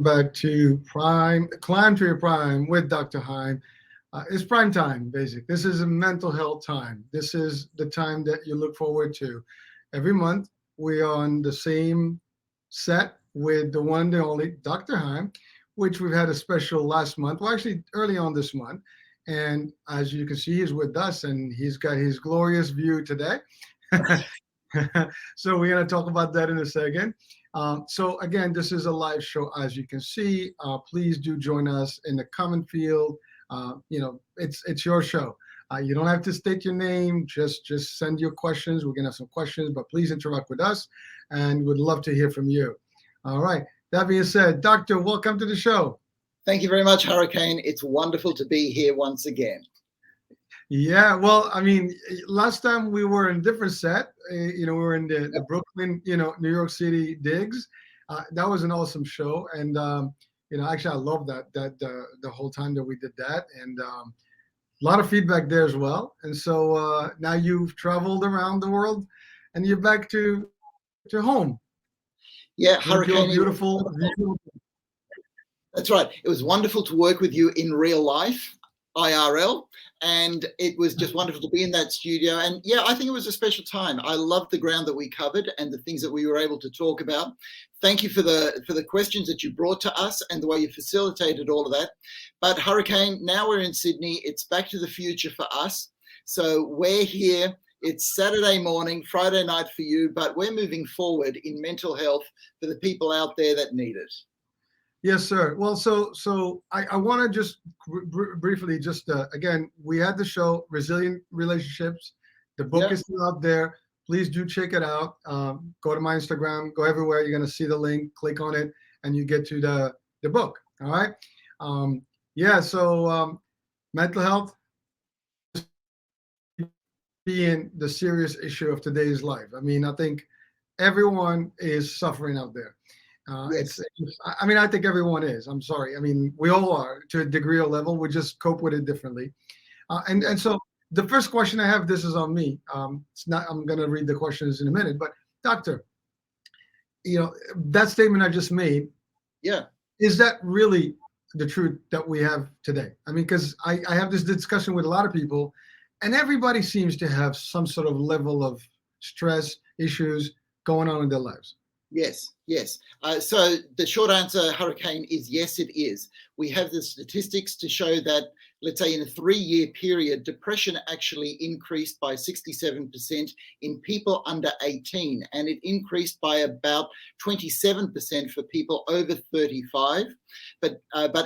welcome back to Prime, Climb to Your Prime with Dr. Heim. It's prime time, basically. This is a mental health time. This is the time that you look forward to. Every month, we are on the same set with the one, the only Dr. Heim, which we've had a special last month, well, actually early on this month. And as you can see, he's with us and he's got his glorious view today. So we're going to talk about that in a second. So again, this is a live show, as you can see. Please do join us in the comment field. It's your show. You don't have to state your name. Just send your questions. We're gonna have some questions, but please interact with us, and we'd love to hear from you. All right. That being said, Doctor, welcome to the show. Thank you very much, Hurricane. It's wonderful to be here once again. Yeah, well, I mean, last time we were in a different set. We were in the Brooklyn, New York City digs. That was an awesome show, and actually, I love that the whole time that we did that, and a lot of feedback there as well. And so now you've traveled around the world, and you're back to home. Yeah, Hurricane. Beautiful. That's right. It was wonderful to work with you in real life, IRL, and it was just wonderful to be in that studio. And yeah, I think it was a special time. I loved the ground that we covered and the things that we were able to talk about. Thank you for the questions that you brought to us and the way you facilitated all of that. But Hurricane, now we're in Sydney. It's back to the future for us. So we're here. It's Saturday morning, Friday night for you, but we're moving forward in mental health for the people out there that need it. Yes, sir. Well, so I want to just briefly, again, we had the show, Resilient Relationships. The book is still out there. Please do check it out. Go to my Instagram, go everywhere. You're going to see the link, click on it, and you get to the book. All right. So mental health being the serious issue of today's life. I mean, I think everyone is suffering out there. I think everyone is. I'm sorry. I mean, we all are to a degree or level. We just cope with it differently. And so the first question I have, this is on me. It's not. I'm going to read the questions in a minute. But doctor, that statement I just made. Yeah. Is that really the truth that we have today? I mean, because I have this discussion with a lot of people, and everybody seems to have some sort of level of stress issues going on in their lives. Yes. So the short answer, Hurricane, is yes, it is. We have the statistics to show that, let's say in a 3-year period, depression actually increased by 67% in people under 18, and it increased by about 27% for people over 35, but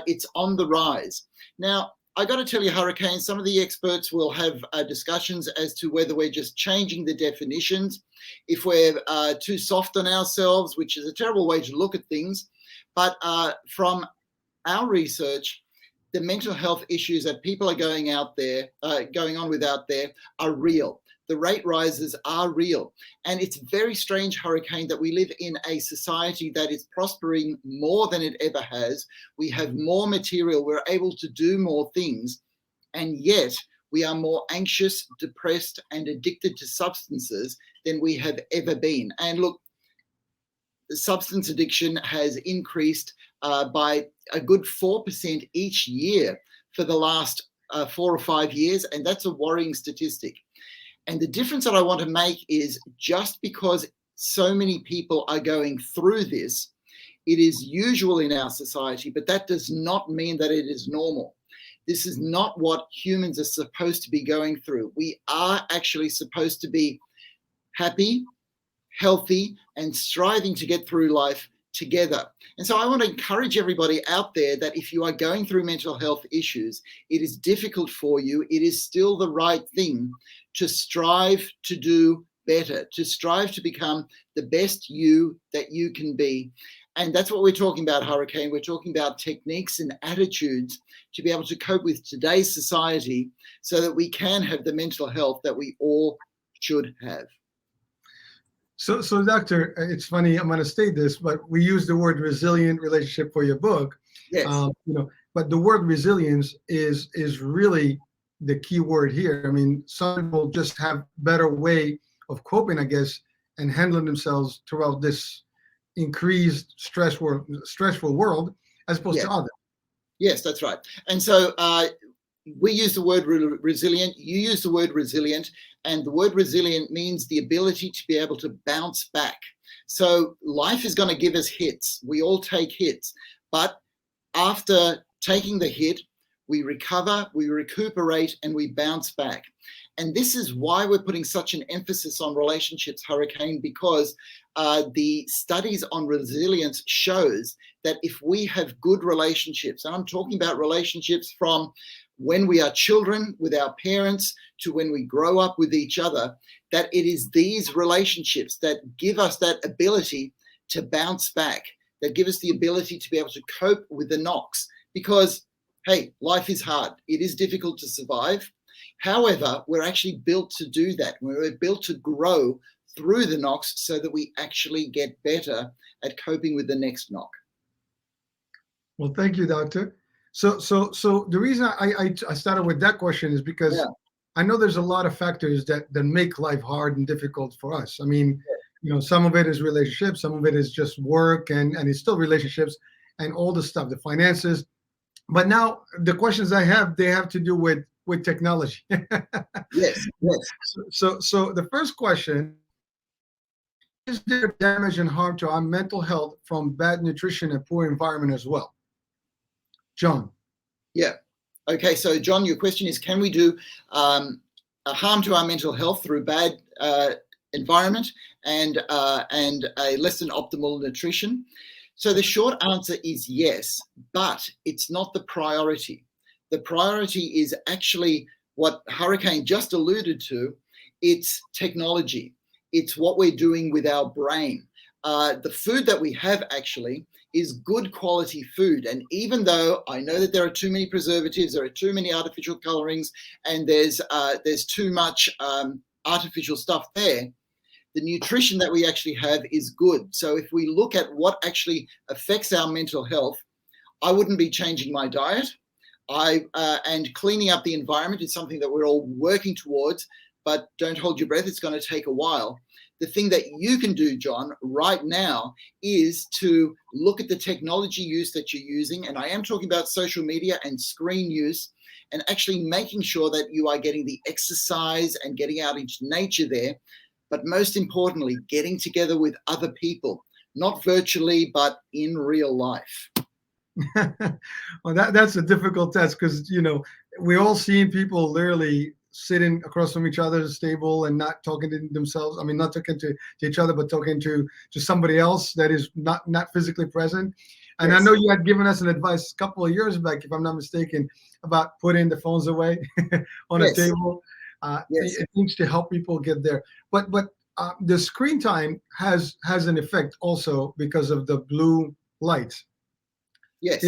it's on the rise. Now, I got to tell you, Hurricane, some of the experts will have discussions as to whether we're just changing the definitions, if we're too soft on ourselves, which is a terrible way to look at things. But from our research, the mental health issues that people are going on with out there are real. The rate rises are real. And it's very strange, Hurricane, that we live in a society that is prospering more than it ever has. We have more material. We're able to do more things. And yet we are more anxious, depressed, and addicted to substances than we have ever been. And look, substance addiction has increased by a good 4% each year for the last 4 or 5 years. And that's a worrying statistic. And the difference that I want to make is just because so many people are going through this, it is usual in our society, but that does not mean that it is normal. This is not what humans are supposed to be going through. We are actually supposed to be happy, healthy, and striving to get through life together. And so I want to encourage everybody out there that if you are going through mental health issues, it is difficult for you. It is still the right thing to strive to do better, to strive to become the best you that you can be. And that's what we're talking about, Hurricane. We're talking about techniques and attitudes to be able to cope with today's society so that we can have the mental health that we all should have. So doctor, it's funny, I'm going to state this, but we use the word resilient relationship for your book. Yes. But the word resilience is really the key word here. I mean, some people just have better way of coping, I guess, and handling themselves throughout this increased stressful world. as opposed Yeah. to others. Yes, that's right. And so we use the word resilient, you use the word resilient, and the word resilient means the ability to be able to bounce back. So life is going to give us hits. We all take hits, but after taking the hit, we recover, we recuperate, and we bounce back. And this is why we're putting such an emphasis on relationships, Hurricane, because the studies on resilience shows that if we have good relationships, and I'm talking about relationships from when we are children with our parents to when we grow up with each other, that it is these relationships that give us that ability to bounce back, that give us the ability to be able to cope with the knocks. Because, hey, life is hard. It is difficult to survive. However, we're actually built to do that. We're built to grow through the knocks so that we actually get better at coping with the next knock. Well, thank you, Doctor. So the reason I started with that question is because I know there's a lot of factors that make life hard and difficult for us. I mean, some of it is relationships, some of it is just work, and it's still relationships and all the stuff, the finances. But now the questions I have, they have to do with technology. Yes. So the first question, is there damage and harm to our mental health from bad nutrition and poor environment as well? John. Yeah. Okay. So, John, your question is, can we do a harm to our mental health through bad environment and a less than optimal nutrition? So the short answer is yes, but it's not the priority. The priority is actually what Hurricane just alluded to. It's technology. It's what we're doing with our brain. The food that we have actually is good quality food. And even though I know that there are too many preservatives, there are too many artificial colorings, and there's too much artificial stuff there, the nutrition that we actually have is good. So if we look at what actually affects our mental health, I wouldn't be changing my diet. And cleaning up the environment is something that we're all working towards, but don't hold your breath. It's going to take a while. The thing that you can do, John, right now is to look at the technology use that you're using. And I am talking about social media and screen use, and actually making sure that you are getting the exercise and getting out into nature there. But most importantly, getting together with other people, not virtually, but in real life. Well, that's a difficult test because, we all seen people literally sitting across from each other's table and not talking to themselves. I mean, not talking to each other, but talking to somebody else that is not physically present. And yes. I know you had given us an advice a couple of years back, if I'm not mistaken, about putting the phones away on a table. It seems to help people get there. But the screen time has an effect also because of the blue light. Yes.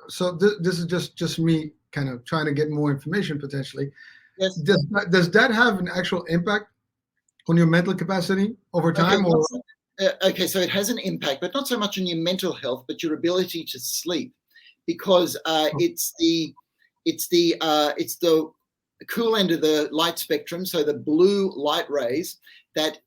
So this is just me kind of trying to get more information potentially. Yes. Does that have an actual impact on your mental capacity over time? Okay, so it has an impact, but not so much on your mental health, but your ability to sleep, because it's the cool end of the light spectrum. So the blue light rays that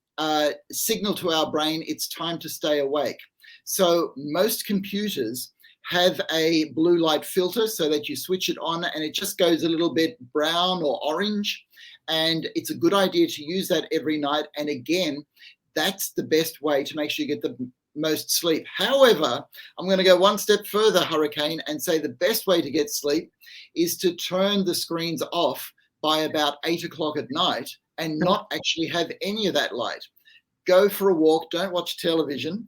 signal to our brain it's time to stay awake. So most computers have a blue light filter so that you switch it on and it just goes a little bit brown or orange. And it's a good idea to use that every night. And again, that's the best way to make sure you get the most sleep. However, I'm going to go one step further, Hurricane, and say the best way to get sleep is to turn the screens off by about 8 o'clock at night and not actually have any of that light. Go for a walk, don't watch television,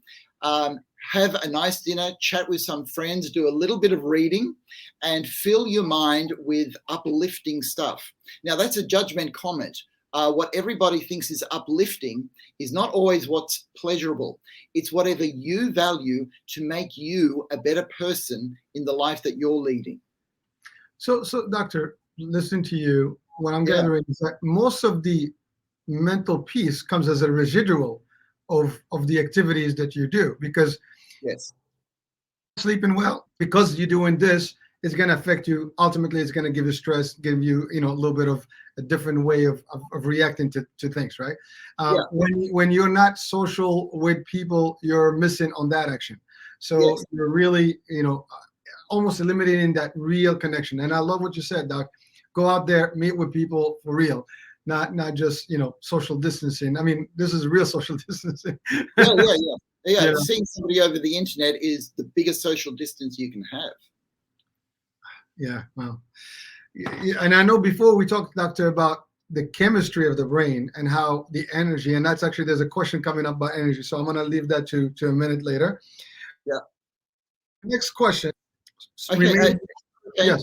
have a nice dinner, chat with some friends, do a little bit of reading, and fill your mind with uplifting stuff. Now, that's a judgment comment. What everybody thinks is uplifting is not always what's pleasurable. It's whatever you value to make you a better person in the life that you're leading. So Doctor, listening to you, what I'm gathering is that most of the mental peace comes as a residual of the activities that you do, because sleeping well, because you're doing this, it's going to affect you. Ultimately, it's going to give you stress, give you, a little bit of a different way of reacting to things, right? When you're not social with people, you're missing on that action. So you're really, almost eliminating that real connection. And I love what you said, Doc. Go out there, meet with people for real, not just social distancing. I mean, this is real social distancing. Yeah. Seeing somebody over the internet is the biggest social distance you can have. Yeah, well, and I know before we talked, Doctor, about the chemistry of the brain and how the energy, and that's actually, there's a question coming up about energy, so I'm going to leave that to a minute later. Yeah. Next question. Okay. Yes.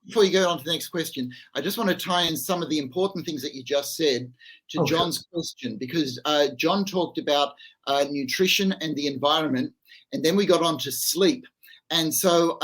Before you go on to the next question, I just want to tie in some of the important things that you just said to John's question, because John talked about nutrition and the environment, and then we got on to sleep. And so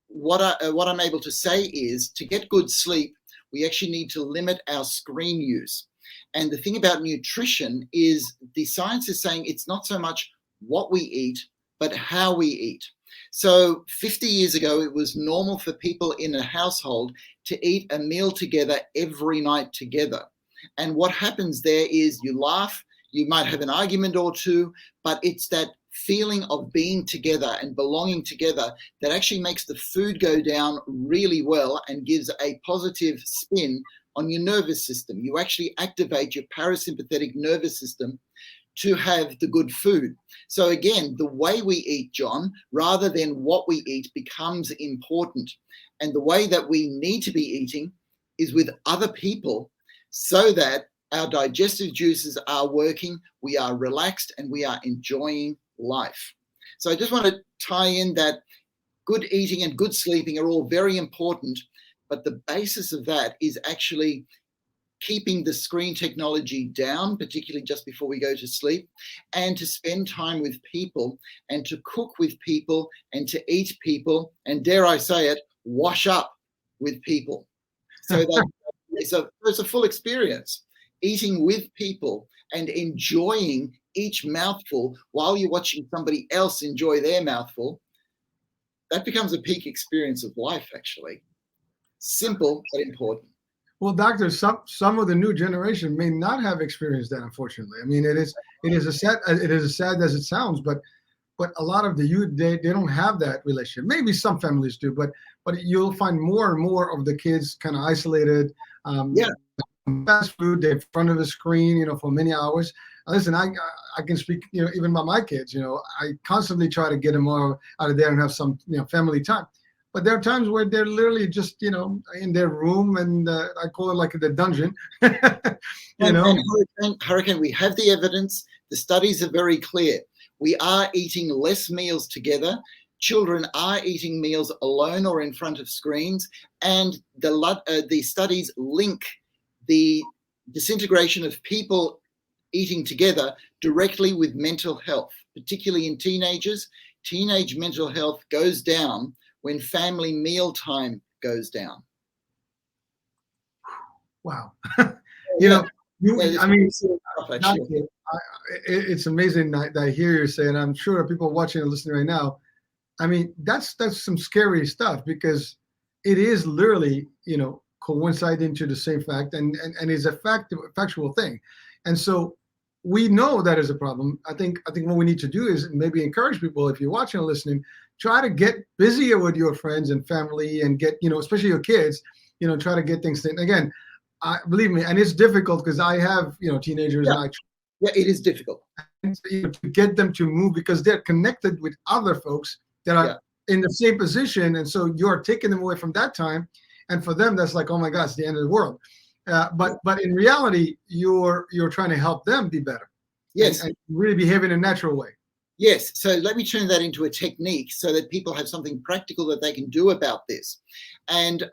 what I'm able to say is, to get good sleep, we actually need to limit our screen use. And the thing about nutrition is, the science is saying it's not so much what we eat, but how we eat. So 50 years ago, it was normal for people in a household to eat a meal together every night together. And what happens there is, you laugh, you might have an argument or two, but it's that feeling of being together and belonging together that actually makes the food go down really well and gives a positive spin on your nervous system. You actually activate your parasympathetic nervous system to have the good food. So again, the way we eat, John, rather than what we eat, becomes important. And the way that we need to be eating is with other people, so that our digestive juices are working, we are relaxed, and we are enjoying life. So I just want to tie in that good eating and good sleeping are all very important, but the basis of that is actually keeping the screen technology down, particularly just before we go to sleep, and to spend time with people, and to cook with people, and to eat people, and dare I say it, wash up with people. So that it's a full experience, eating with people and enjoying each mouthful while you're watching somebody else enjoy their mouthful. That becomes a peak experience of life, actually. Simple, but important. Well, doctor, some of the new generation may not have experienced that, unfortunately. I mean, it is as sad as it sounds, but a lot of the youth, they don't have that relationship. Maybe some families do, but you'll find more and more of the kids kind of isolated. Fast food, they're in front of the screen, for many hours. Listen, I can speak, even by my kids. I constantly try to get them more out of there and have some, family time. But there are times where they're literally just, in their room, and I call it like the dungeon. And Hurricane, we have the evidence. The studies are very clear. We are eating less meals together. Children are eating meals alone or in front of screens, and the studies link the disintegration of people eating together directly with mental health, particularly in teenagers. Teenage mental health goes down when family meal time goes down. Wow. It's amazing that I hear you say, and I'm sure people watching and listening right now, I mean, that's some scary stuff, because it is literally, coinciding to the same fact, and is a factual thing. And so we know that is a problem. I think what we need to do is maybe encourage people, if you're watching and listening, try to get busier with your friends and family, and get, especially your kids, try to get things done. Again, believe me, and it's difficult, because I have, teenagers. Yeah. It is difficult to get them to move, because they're connected with other folks that are in the same position. And so you're taking them away from that time. And for them, that's like, oh my gosh, the end of the world. But in reality, you're trying to help them be better. Yes. And really behave in a natural way. Yes. So let me turn that into a technique, so that people have something practical that they can do about this. And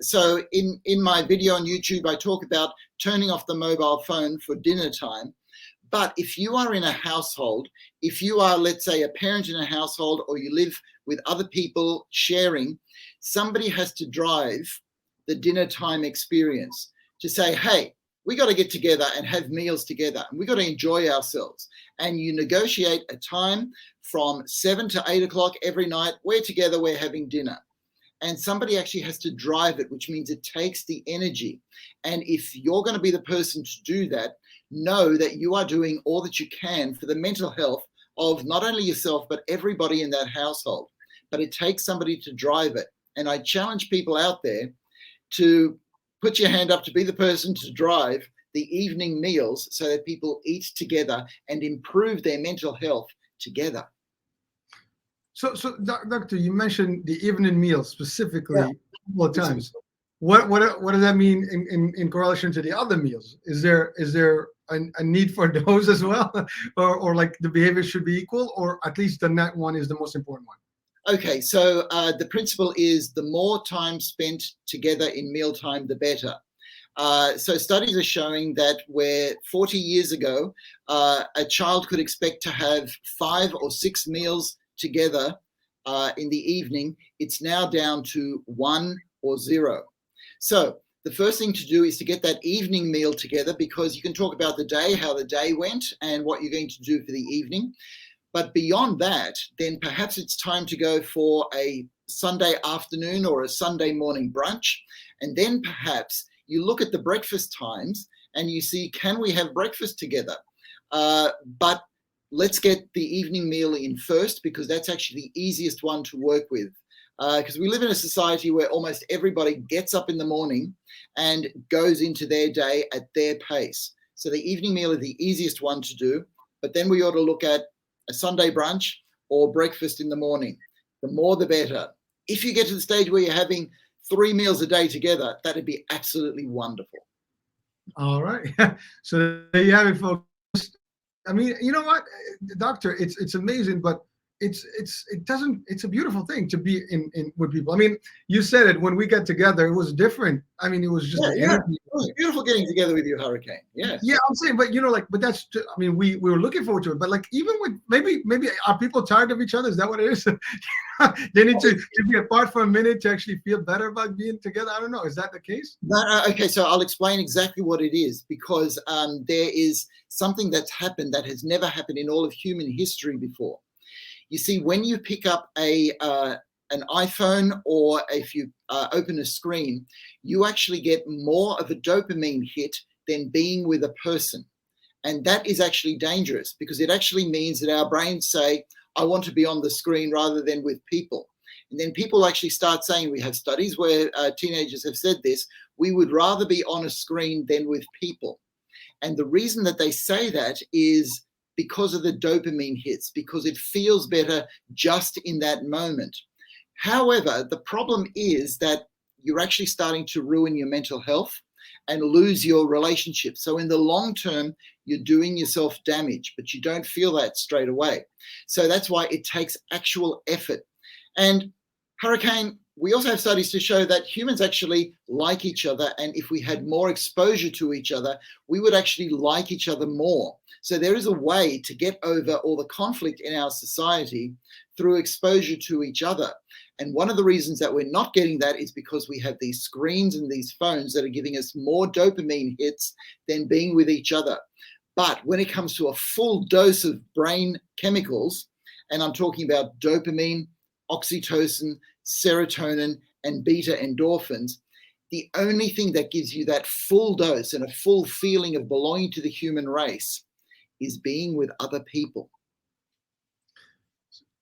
so in my video on YouTube, I talk about turning off the mobile phone for dinner time. But if you are in a household, if you are, let's say, a parent in a household, or you live with other people sharing, somebody has to drive the dinner time experience, to say, hey, we got to get together and have meals together, and we got to enjoy ourselves. And you negotiate a time from 7 to 8 o'clock every night. We're together, we're having dinner. And somebody actually has to drive it, which means it takes the energy. And if you're going to be the person to do that, know that you are doing all that you can for the mental health of not only yourself, but everybody in that household. but it takes somebody to drive it. And I challenge people out there to put your hand up to be the person to drive the evening meals so that people eat together and improve their mental health together. So, Doctor, you mentioned the evening meal specifically Yeah. a couple of times. What does that mean in correlation to the other meals? Is there a need for those as well, or like the behavior should be equal, or at least the net one is the most important one? Okay, so the principle is the more time spent together in mealtime, the better. So studies are showing that where 40 years ago, a child could expect to have 5 or 6 meals together in the evening, it's now down to 1 or 0. So the first thing to do is to get that evening meal together, because you can talk about the day, how the day went, and what you're going to do for the evening. But beyond that, then perhaps it's time to go for a Sunday afternoon or a Sunday morning brunch. And then perhaps you look at the breakfast times and you see, can we have breakfast together? But let's get the evening meal in first, because that's actually the easiest one to work with. Because we live in a society where almost everybody gets up in the morning and goes into their day at their pace. So the evening meal is the easiest one to do, but then we ought to look at a Sunday brunch or breakfast in the morning. The more the better. If you get to the stage where you're having 3 meals a day together, that'd be absolutely wonderful. All right. So there you have it, folks. I mean, you know what, Doctor, it's amazing, but it's a beautiful thing to be in with people. I mean, you said it, when we got together, it was different. I mean, it was just It was beautiful getting together with you, Hurricane. Yes. Yeah, I'm saying, but but that's, I mean, we were looking forward to it, but like, even with maybe are people tired of each other? Is that what it is? They need to be apart for a minute to actually feel better about being together. I don't know. Is that the case? Okay, so I'll explain exactly what it is, because there is something that's happened that has never happened in all of human history before. You see, when you pick up an iPhone, or if you open a screen, you actually get more of a dopamine hit than being with a person. And that is actually dangerous, because it actually means that our brains say, I want to be on the screen rather than with people. And then people actually start saying, we have studies where teenagers have said this, we would rather be on a screen than with people. And the reason that they say that is because of the dopamine hits, because it feels better just in that moment. However, the problem is that you're actually starting to ruin your mental health and lose your relationship. So in the long term, you're doing yourself damage, but you don't feel that straight away. So that's why it takes actual effort. And Hurricane, we also have studies to show that humans actually like each other. And if we had more exposure to each other, we would actually like each other more. So there is a way to get over all the conflict in our society through exposure to each other. And one of the reasons that we're not getting that is because we have these screens and these phones that are giving us more dopamine hits than being with each other. But when it comes to a full dose of brain chemicals, and I'm talking about dopamine, oxytocin, serotonin, and beta endorphins, the only thing that gives you that full dose and a full feeling of belonging to the human race is being with other people.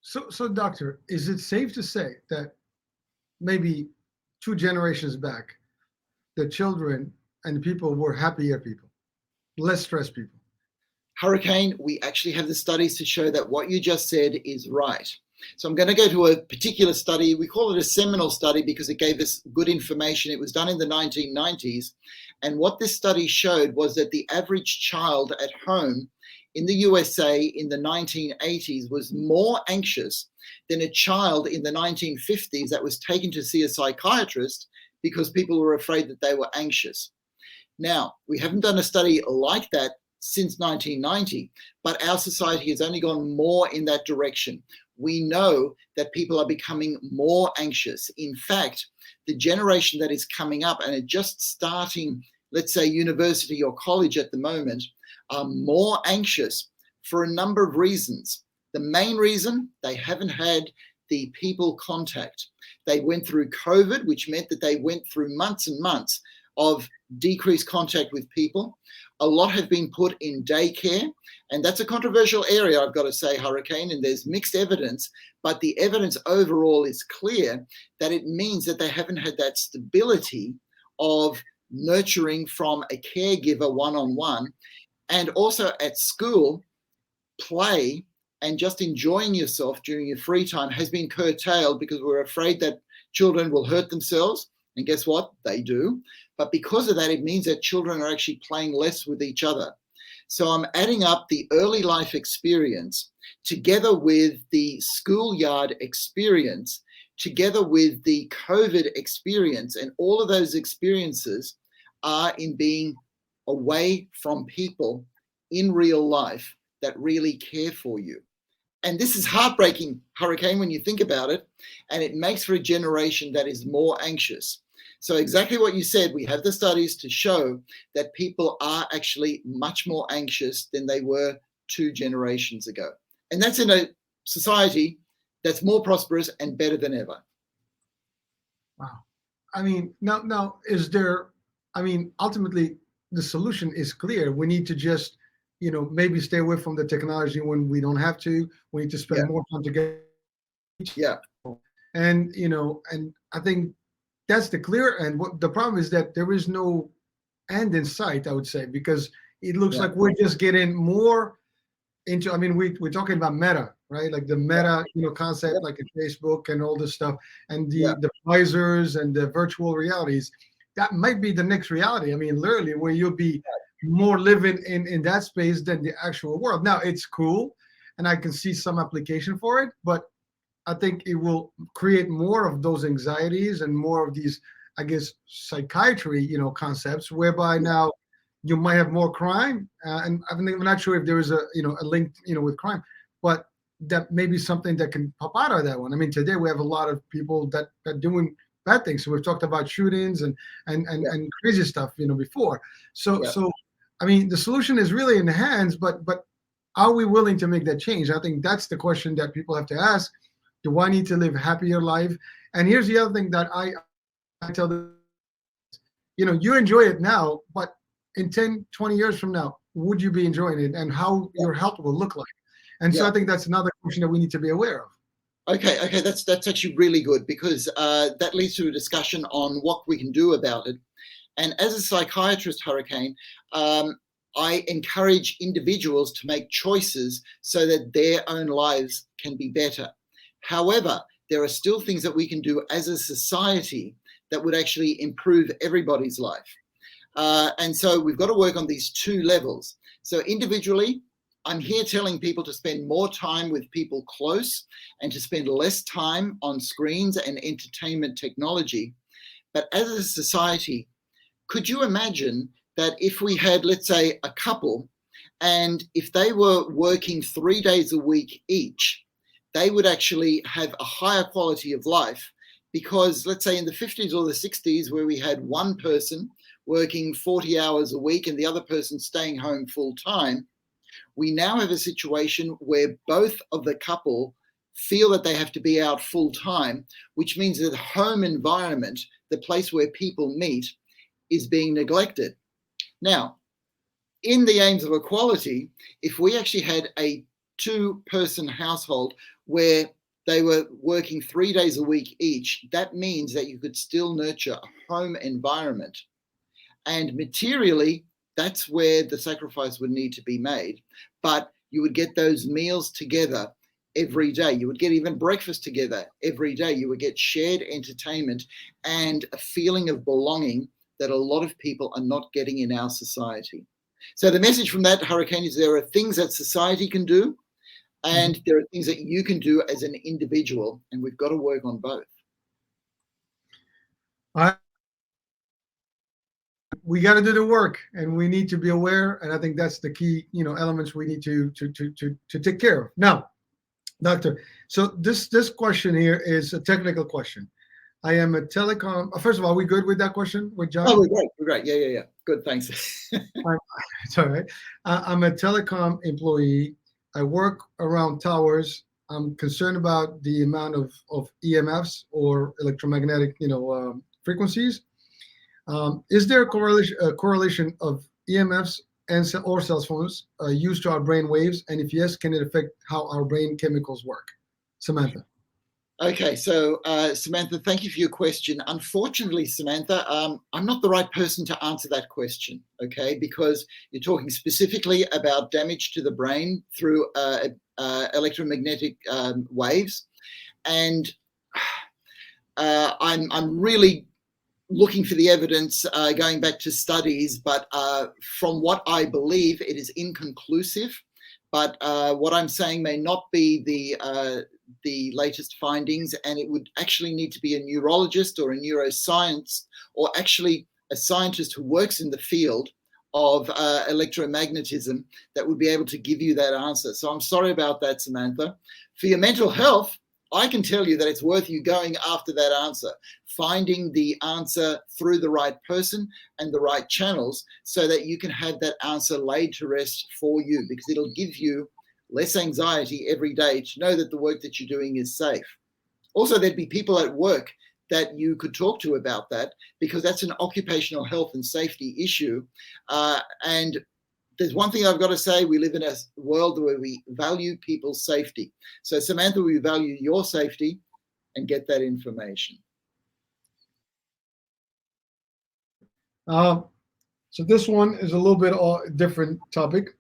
So Doctor, is it safe to say that maybe 2 generations back, the children and the people were happier people, less stressed people? Hurricane, we actually have the studies to show that what you just said is right. So I'm going to go to a particular study. We call it a seminal study because it gave us good information. It was done in the 1990s. And what this study showed was that the average child at home in the USA in the 1980s was more anxious than a child in the 1950s that was taken to see a psychiatrist because people were afraid that they were anxious. Now, we haven't done a study like that since 1990, but our society has only gone more in that direction. We know that people are becoming more anxious. In fact, the generation that is coming up and are just starting, let's say, university or college at the moment, are more anxious for a number of reasons. The main reason, they haven't had the people contact. They went through COVID, which meant that they went through months and months of decreased contact with people. A lot have been put in daycare, and that's a controversial area, I've got to say, Hurricane, and there's mixed evidence, but the evidence overall is clear that it means that they haven't had that stability of nurturing from a caregiver one-on-one. And also at school, play and just enjoying yourself during your free time has been curtailed because we're afraid that children will hurt themselves. And guess what? They do. But because of that, it means that children are actually playing less with each other. So I'm adding up the early life experience together with the schoolyard experience, together with the COVID experience, and all of those experiences are in being away from people in real life that really care for you. And this is heartbreaking, Hurricane, when you think about it, and it makes for a generation that is more anxious. So exactly what you said, we have the studies to show that people are actually much more anxious than they were 2 generations ago. And that's in a society that's more prosperous and better than ever. Wow. I mean, now is there, I mean, ultimately the solution is clear. We need to just, maybe stay away from the technology when we don't have to. We need to spend more time together. Yeah. And, and I think that's the clear. And what the problem is that there is no end in sight, I would say, because it looks like we're just getting more into, I mean, we're talking about meta, right? Like the meta, concept, like in Facebook and all this stuff, and the visors and the virtual realities. That might be the next reality. I mean, literally, where you'll be more living in that space than the actual world. Now, it's cool, and I can see some application for it, but I think it will create more of those anxieties and more of these, I guess, psychiatry, concepts, whereby now you might have more crime. And I'm not sure if there is a link, with crime, but that may be something that can pop out of that one. I mean, today we have a lot of people that are doing bad things. So we've talked about shootings and crazy stuff, before. So I mean, the solution is really in the hands, but are we willing to make that change? I think that's the question that people have to ask. Do I need to live a happier life? And here's the other thing that I tell them, you enjoy it now, but in 10, 20 years from now, would you be enjoying it, and how your health will look like? And so I think that's another question that we need to be aware of. Okay, that's actually really good, because that leads to a discussion on what we can do about it. And as a psychiatrist, Hurricane, I encourage individuals to make choices so that their own lives can be better. However, there are still things that we can do as a society that would actually improve everybody's life. And so we've got to work on these 2 levels. So individually, I'm here telling people to spend more time with people close and to spend less time on screens and entertainment technology. But as a society, could you imagine that if we had, let's say, a couple, and if they were working 3 days a week each, they would actually have a higher quality of life? Because let's say in the 50s or the 60s, where we had one person working 40 hours a week and the other person staying home full time, we now have a situation where both of the couple feel that they have to be out full time, which means that the home environment, the place where people meet, is being neglected. Now, in the aims of equality, if we actually had a 2-person household where they were working 3 days a week each, that means that you could still nurture a home environment. And materially, that's where the sacrifice would need to be made. But you would get those meals together every day. You would get even breakfast together every day. You would get shared entertainment and a feeling of belonging that a lot of people are not getting in our society. So the message from that, Hurricane, is there are things that society can do, and there are things that you can do as an individual, and we've got to work on both. We got to do the work, and we need to be aware. And I think that's the key, elements we need to take care of. Now, Doctor, so this question here is a technical question. I am a telecom. First of all, are we good with that question with John? Oh, we're great. We're great. Yeah. Good. Thanks. It's all right. I'm a telecom employee. I work around towers. I'm concerned about the amount of EMFs or electromagnetic, frequencies. Is there a correlation of EMFs and or cell phones used to our brain waves? And if yes, can it affect how our brain chemicals work? Samantha. Okay, so Samantha, thank you for your question. Unfortunately, Samantha, I'm not the right person to answer that question, okay, because you're talking specifically about damage to the brain through electromagnetic waves. And I'm really looking for the evidence, going back to studies, but from what I believe, it is inconclusive. But what I'm saying may not be the latest findings, and it would actually need to be a neurologist or a neuroscience, or actually a scientist who works in the field of electromagnetism that would be able to give you that answer. So I'm sorry about that, Samantha. For your mental health, I can tell you that it's worth you going after that answer, finding the answer through the right person and the right channels so that you can have that answer laid to rest for you, because it'll give you less anxiety every day to know that the work that you're doing is safe. Also, there'd be people at work that you could talk to about that, because that's an occupational health and safety issue. And there's one thing I've got to say: we live in a world where we value people's safety. So Samantha, we value your safety, and get that information. So this one is a little bit different topic.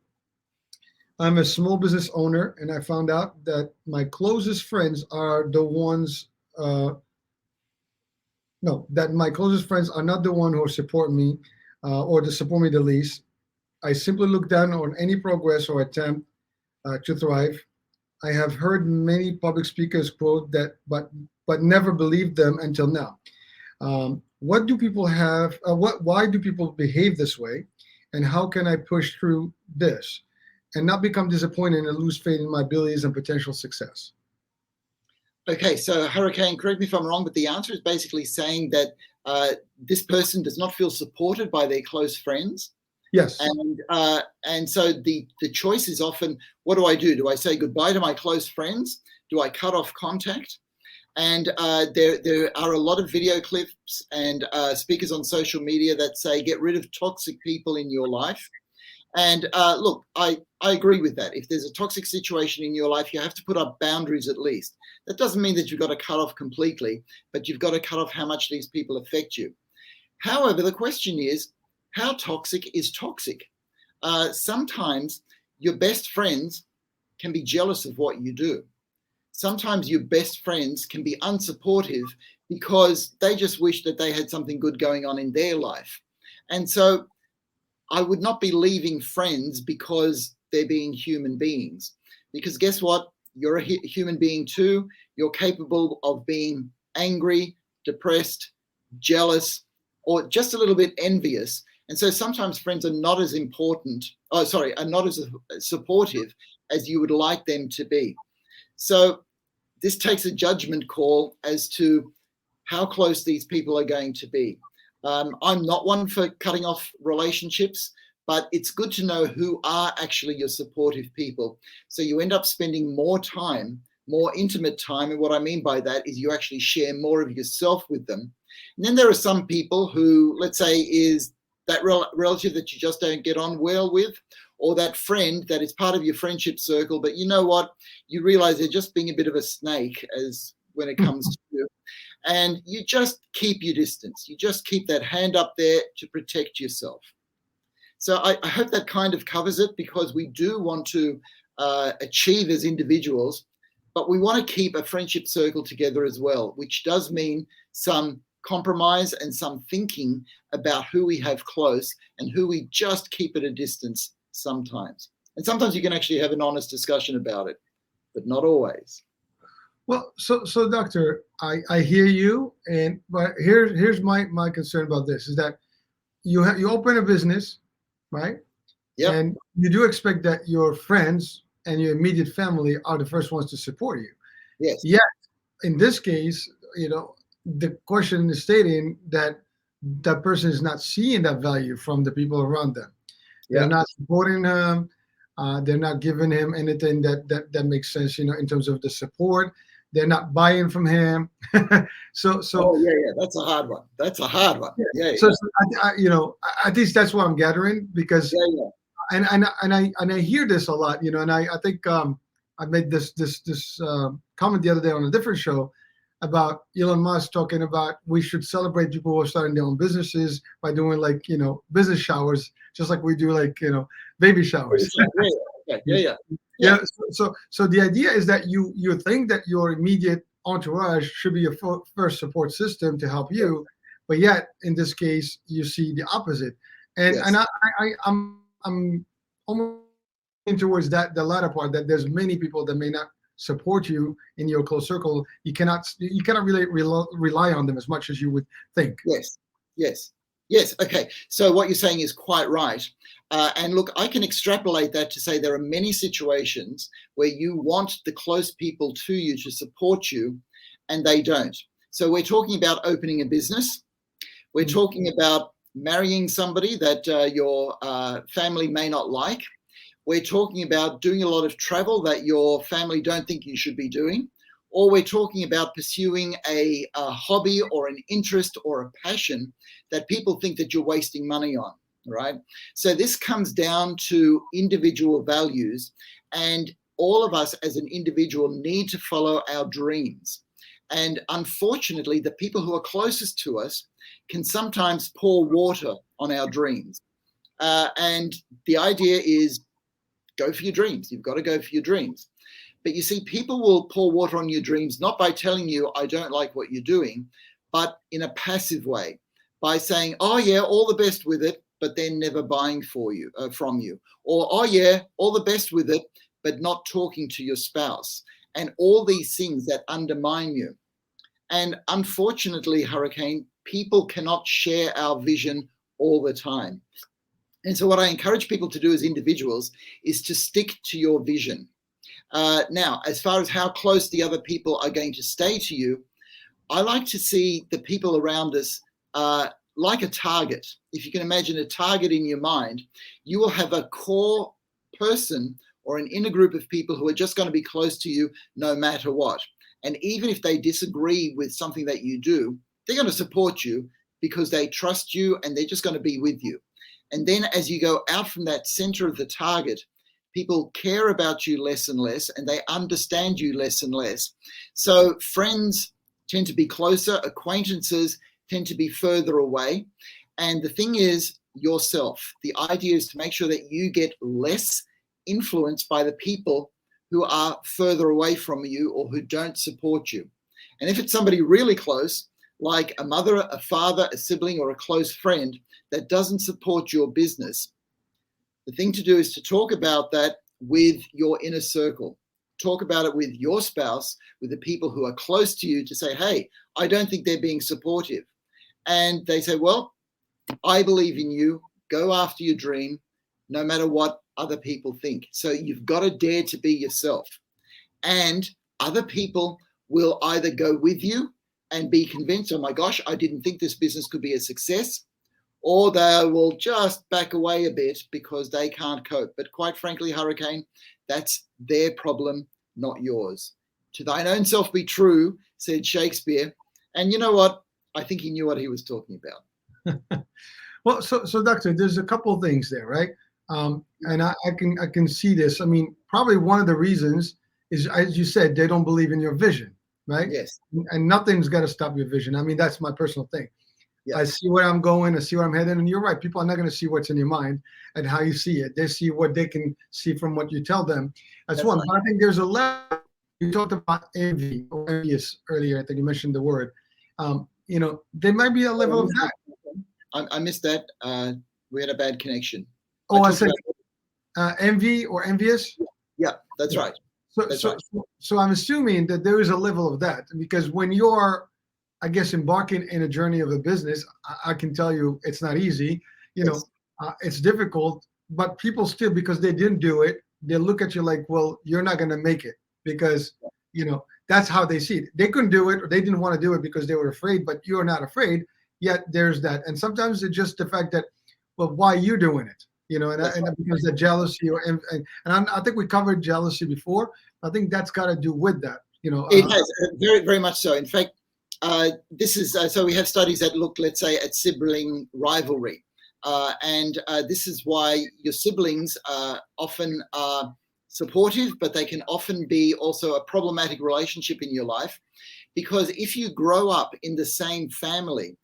I'm a small business owner, and I found out that my closest friends are the ones, that my closest friends are not the one who support me or to support me the least. I simply look down on any progress or attempt to thrive. I have heard many public speakers quote that, but never believed them until now. What do people have? Why do people behave this way? And how can I push through this and not become disappointed and lose faith in my abilities and potential success? Okay, so Hurricane, correct me if I'm wrong, but the answer is basically saying that this person does not feel supported by their close friends. Yes. And so the choice is often, what do I do? Do I say goodbye to my close friends? Do I cut off contact? And there are a lot of video clips and speakers on social media that say get rid of toxic people in your life. And look, I agree with that. If there's a toxic situation in your life, you have to put up boundaries at least. That doesn't mean that you've got to cut off completely, but you've got to cut off how much these people affect you. However, the question is, how toxic is toxic? Sometimes your best friends can be jealous of what you do. Sometimes your best friends can be unsupportive because they just wish that they had something good going on in their life. And so I would not be leaving friends because they're being human beings. Because guess what? You're a human being too. You're capable of being angry, depressed, jealous, or just a little bit envious. And so sometimes friends are not as are not as supportive as you would like them to be. So this takes a judgment call as to how close these people are going to be. I'm not one for cutting off relationships, but it's good to know who are actually your supportive people. So you end up spending more time, more intimate time. And what I mean by that is you actually share more of yourself with them. And then there are some people who, let's say, is that relative that you just don't get on well with, or that friend that is part of your friendship circle, but you know what? You realize they're just being a bit of a snake as when it comes to you. And you just keep your distance. You just keep that hand up there to protect yourself. So I hope that kind of covers it, because we do want to achieve as individuals, but we want to keep a friendship circle together as well, which does mean some compromise and some thinking about who we have close and who we just keep at a distance sometimes. And sometimes you can actually have an honest discussion about it, but not always. Well, so doctor, I hear you, but here's my concern about this is that you open a business, right? Yeah. And you do expect that your friends and your immediate family are the first ones to support you. Yes. Yet, in this case, the question is stating that that person is not seeing that value from the people around them. Yeah. They're not supporting him. They're not giving him anything that makes sense, in terms of the support. They're not buying from him. so. Oh yeah, that's a hard one. That's a hard one. Yeah. So at least that's what I'm gathering, because and I hear this a lot, and I think I made this comment the other day on a different show about Elon Musk talking about we should celebrate people who are starting their own businesses by doing like business showers, just like we do like baby showers. Yeah. Yeah. So the idea is that you think that your immediate entourage should be your first support system to help you, but yet in this case you see the opposite. And Yes. and I'm almost towards the latter part, that there's many people that may not support you in your close circle. You cannot really rely on them as much as you would think. Yes. Okay. So what you're saying is quite right. And look, I can extrapolate that to say there are many situations where you want the close people to you to support you, and they don't. So we're talking about opening a business. We're talking about marrying somebody that your family may not like. We're talking about doing a lot of travel that your family don't think you should be doing. Or we're talking about pursuing a hobby or an interest or a passion that people think that you're wasting money on, right? So this comes down to individual values, and all of us as an individual need to follow our dreams. And unfortunately, the people who are closest to us can sometimes pour water on our dreams. And the idea is go for your dreams. You've got to go for your dreams. But you see, people will pour water on your dreams, not by telling you, I don't like what you're doing, but in a passive way, by saying, oh yeah, all the best with it, but then never buying from you. Or, oh yeah, all the best with it, but not talking to your spouse. And all these things that undermine you. And unfortunately, Hurricane, people cannot share our vision all the time. And so what I encourage people to do as individuals is to stick to your vision. Now, as far as how close the other people are going to stay to you, I like to see the people around us like a target. If you can imagine a target in your mind, you will have a core person or an inner group of people who are just going to be close to you no matter what. And even if they disagree with something that you do, they're going to support you because they trust you and they're just going to be with you. And then as you go out from that center of the target, people care about you less and less, and they understand you less and less. So friends tend to be closer, acquaintances tend to be further away. And the thing is yourself. The idea is to make sure that you get less influenced by the people who are further away from you or who don't support you. And if it's somebody really close, like a mother, a father, a sibling, or a close friend that doesn't support your business, the thing to do is to talk about that with your inner circle. Talk about it with your spouse, with the people who are close to you, to say, hey, I don't think they're being supportive. And they say, well, I believe in you. Go after your dream, no matter what other people think. So you've got to dare to be yourself. And other people will either go with you and be convinced, oh my gosh, I didn't think this business could be a success, or they will just back away a bit because they can't cope. But quite frankly, Hurricane, that's their problem, not yours. To thine own self be true, said Shakespeare. And you know what? I think he knew what he was talking about. Well, so Doctor, there's a couple of things there, right? And I can see this. I mean, probably one of the reasons is, as you said, they don't believe in your vision, right? Yes. And nothing's got to stop your vision. I mean, that's my personal thing. Yeah. I see where I'm going, I see where I'm heading, and you're right. People are not going to see what's in your mind and how you see it. They see what they can see from what you tell them. That's one. Right. But I think there's a level. You talked about envy or envious earlier. I think you mentioned the word. There might be a level of that. I missed that. We had a bad connection. Oh, I said envy or envious? Yeah, that's right. So I'm assuming that there is a level of that, because when you're, I guess, embarking in a journey of a business, I can tell you it's not easy. It's difficult, but people still, because they didn't do it, they look at you like, well, you're not going to make it, because, that's how they see it. They couldn't do it, or they didn't want to do it because they were afraid, but you're not afraid. Yet there's that. And sometimes it's just the fact that, well, why are you doing it? And because of jealousy and I think we covered jealousy before. I think that's got to do with that. It has, very, very much so. In fact, this is so we have studies that look, let's say, at sibling rivalry. And this is why your siblings often are supportive, but they can often be also a problematic relationship in your life. Because if you grow up in the same family,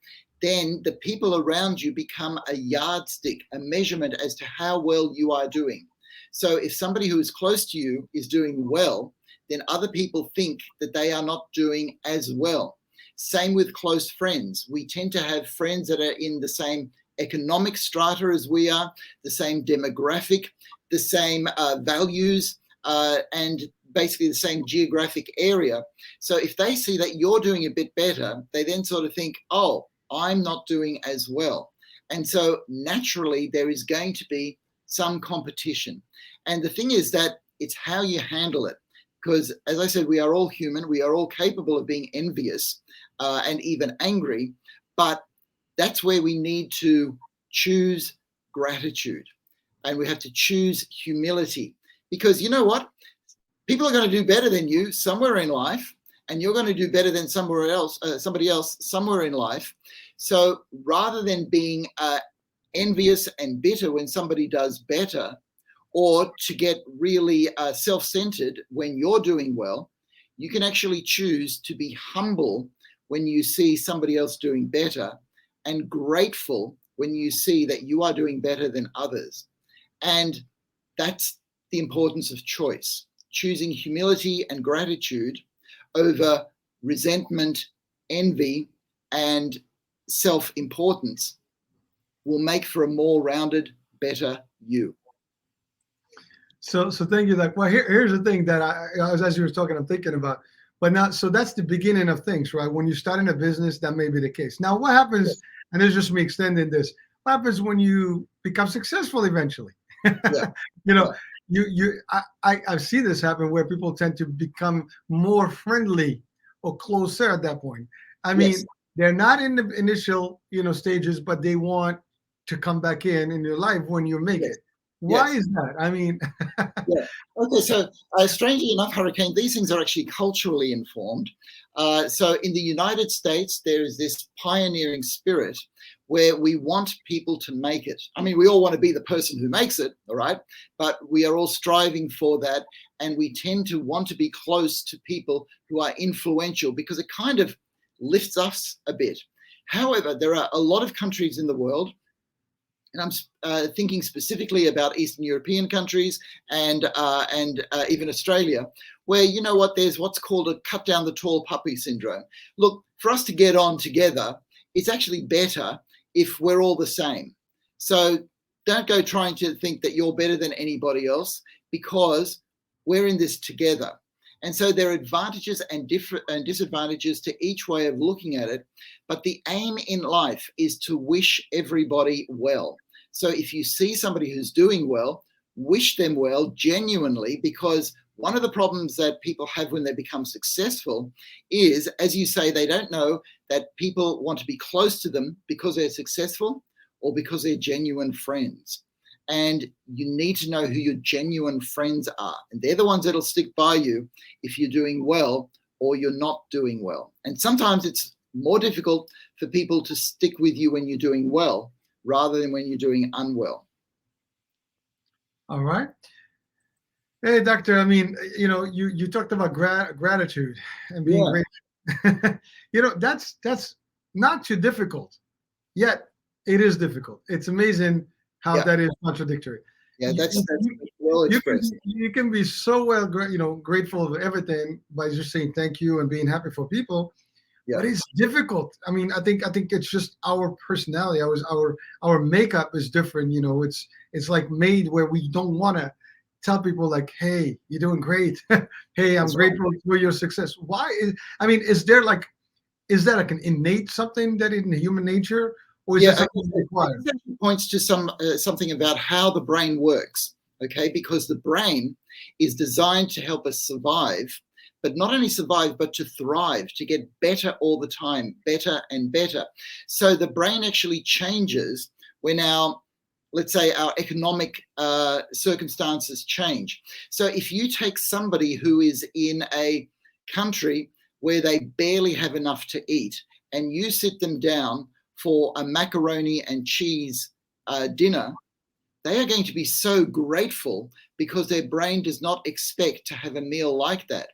then the people around you become a yardstick, a measurement as to how well you are doing. So if somebody who is close to you is doing well, then other people think that they are not doing as well. Same with close friends. We tend to have friends that are in the same economic strata as we are, the same demographic, the same values, and basically the same geographic area. So if they see that you're doing a bit better, they then sort of think, oh, I'm not doing as well. And so naturally, there is going to be some competition. And the thing is that it's how you handle it. Because as I said, we are all human. We are all capable of being envious and even angry. But that's where we need to choose gratitude. And we have to choose humility. Because you know what? People are going to do better than you somewhere in life, and you're going to do better than somebody else somewhere in life. So rather than being envious and bitter when somebody does better, or to get really self-centered when you're doing well, you can actually choose to be humble when you see somebody else doing better, and grateful when you see that you are doing better than others. And that's the importance of choice. Choosing humility and gratitude over resentment, envy, and self-importance will make for a more rounded, better you. So thank you. Like, well, here's the thing that as you were talking, I'm thinking about. But now, so that's the beginning of things, right? When you start in a business, that may be the case. Now, what happens? And it's just me extending this. What happens when you become successful eventually? Yeah. You know, I see this happen where people tend to become more friendly or closer at that point. I mean, Yes. they're not in the initial, stages, but they want to come back in your life when you make Yes. it. Why Yes. is that? I mean, Yeah. Okay. So, strangely enough, Hurricane, these things are actually culturally informed. So, in the United States, there is this pioneering spirit where we want people to make it. I mean, we all want to be the person who makes it, all right? But we are all striving for that. And we tend to want to be close to people who are influential because it kind of lifts us a bit. However, there are a lot of countries in the world, and I'm thinking specifically about Eastern European countries and even Australia, where, you know what, there's what's called a cut down the tall puppy syndrome. Look, for us to get on together, it's actually better if we're all the same. So don't go trying to think that you're better than anybody else, because we're in this together. And so there are advantages and disadvantages to each way of looking at it. But the aim in life is to wish everybody well. So if you see somebody who's doing well, wish them well genuinely, because one of the problems that people have when they become successful is, as you say, they don't know that people want to be close to them because they're successful or because they're genuine friends. And you need to know who your genuine friends are. And they're the ones that'll stick by you if you're doing well or you're not doing well. And sometimes it's more difficult for people to stick with you when you're doing well rather than when you're doing unwell. all right. Hey, doctor. I mean, you talked about gratitude and being Yeah. grateful. That's not too difficult. Yet it is difficult. It's amazing how Yeah. that is contradictory. Yeah, You, that's you, well you can expressed. you can be so grateful of everything by just saying thank you and being happy for people, Yeah. but it's difficult. I mean, I think it's just our personality. Our makeup is different. It's like made where we don't want to tell people like, hey, you're doing great. Hey, I'm That's right. grateful for your success. Is there like, is that like an innate something that in human nature, or is Yeah, it something required? it actually points to something about how the brain works, okay? Because the brain is designed to help us survive, but not only survive, but to thrive, to get better all the time, better and better. So the brain actually changes when let's say, our economic circumstances change. So if you take somebody who is in a country where they barely have enough to eat, and you sit them down for a macaroni and cheese dinner, they are going to be so grateful because their brain does not expect to have a meal like that.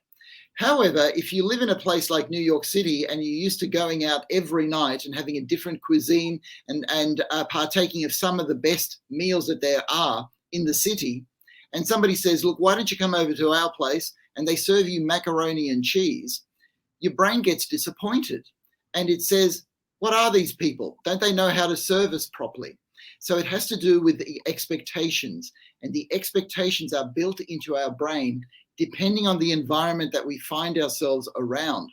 However, if you live in a place like New York City and you're used to going out every night and having a different cuisine and partaking of some of the best meals that there are in the city, and somebody says, look, why don't you come over to our place, and they serve you macaroni and cheese, your brain gets disappointed. And it says, what are these people? Don't they know how to serve us properly? So it has to do with the expectations, and the expectations are built into our brain depending on the environment that we find ourselves around.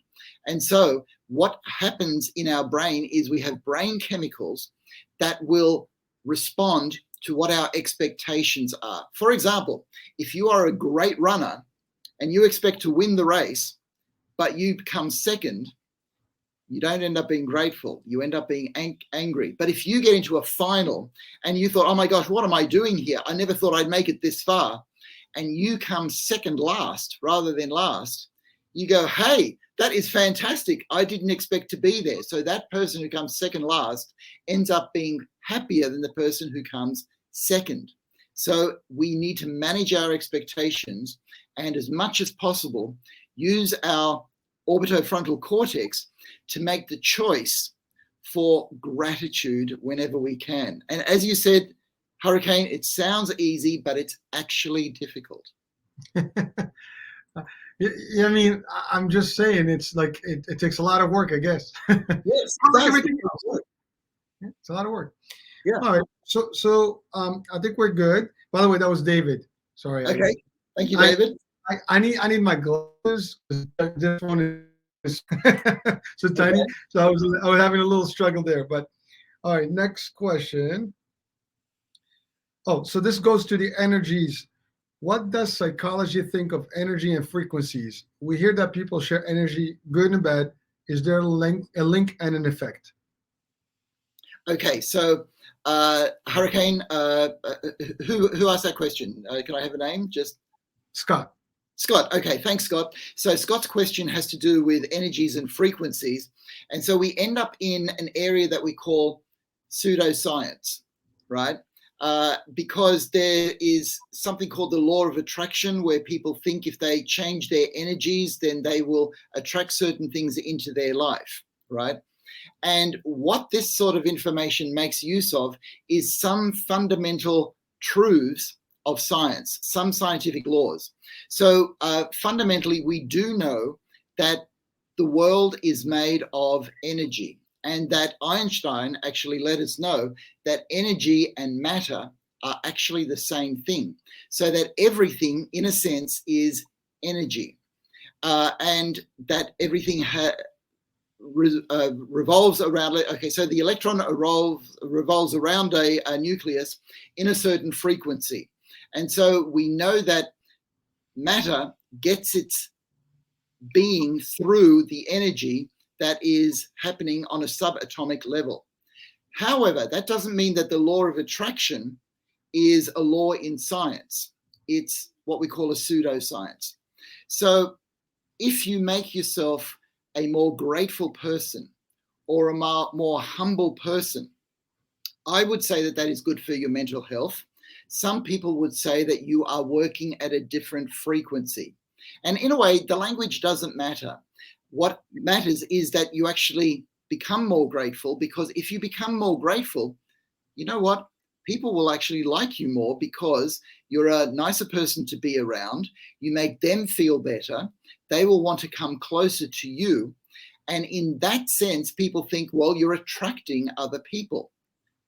And so what happens in our brain is we have brain chemicals that will respond to what our expectations are. For example, if you are a great runner and you expect to win the race, but you come second, you don't end up being grateful. You end up being angry. But if you get into a final and you thought, oh my gosh, what am I doing here? I never thought I'd make it this far. And you come second last rather than last, you go, hey, that is fantastic. I didn't expect to be there. So that person who comes second last ends up being happier than the person who comes second. So we need to manage our expectations and, as much as possible, use our orbitofrontal cortex to make the choice for gratitude whenever we can. And as you said, Hurricane, it sounds easy, but it's actually difficult. Yeah, I mean, I'm just saying, it's like it takes a lot of work, I guess. Yes, like everything else. Yeah, it's a lot of work. Yeah. All right. So I think we're good. By the way, that was David. Sorry. Okay. Thank you, David. I need my glasses. This one is so tiny. Okay. So I was having a little struggle there. But all right, next question. Oh, so this goes to the energies. What does psychology think of energy and frequencies? We hear that people share energy, good and bad. Is there a link and an effect? Okay, so Hurricane, who asked that question? Can I have a name? Just Scott. Scott. Okay, thanks, Scott. So Scott's question has to do with energies and frequencies. And so we end up in an area that we call pseudoscience, right? Because there is something called the law of attraction, where people think if they change their energies, then they will attract certain things into their life, right? And what this sort of information makes use of is some fundamental truths of science, some scientific laws. So fundamentally, we do know that the world is made of energy, and that Einstein actually let us know that energy and matter are actually the same thing. So that everything, in a sense, is energy, and that everything revolves around. Okay, so the electron revolves around a nucleus in a certain frequency. And so we know that matter gets its being through the energy that is happening on a subatomic level. However, that doesn't mean that the law of attraction is a law in science. It's what we call a pseudoscience. So if you make yourself a more grateful person or a more humble person, I would say that that is good for your mental health. Some people would say that you are working at a different frequency. And in a way, the language doesn't matter. What matters is that you actually become more grateful, because if you become more grateful, you know what? People will actually like you more because you're a nicer person to be around. You make them feel better. They will want to come closer to you. And in that sense, people think, well, you're attracting other people.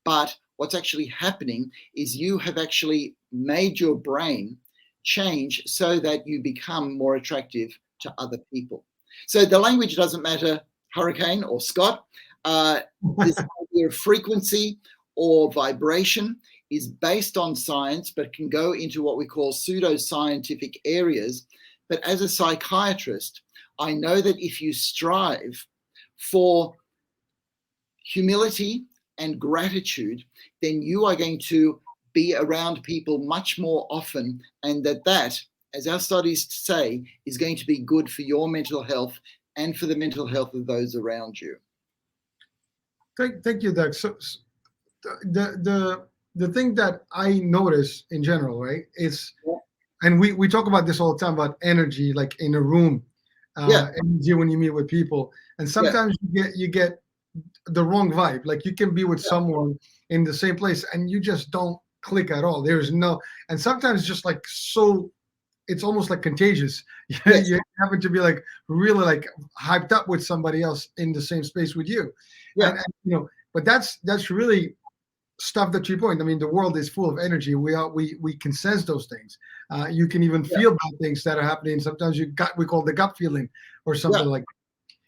But what's actually happening is you have actually made your brain change so that you become more attractive to other people. So the language doesn't matter, Hurricane or Scott. This idea of frequency or vibration is based on science, but can go into what we call pseudoscientific areas. But as a psychiatrist, I know that if you strive for humility and gratitude, then you are going to be around people much more often, and that, as our studies say, is going to be good for your mental health and for the mental health of those around you. Thank you, Doug. So the thing that I notice in general, right? It's Yeah. and we talk about this all the time about energy, like in a room, Yeah. energy when you meet with people, and Yeah. sometimes you get the wrong vibe. Like you can be with someone in the same place and you just don't click at all. There's no, and sometimes just like so, it's almost like contagious. Yes. You happen to be like really like hyped up with somebody else in the same space with you, Yeah. and but that's really stuff that you point. I mean, the world is full of energy. We can sense those things. You can even Yeah. feel bad things that are happening. Sometimes we call the gut feeling or Yeah. something like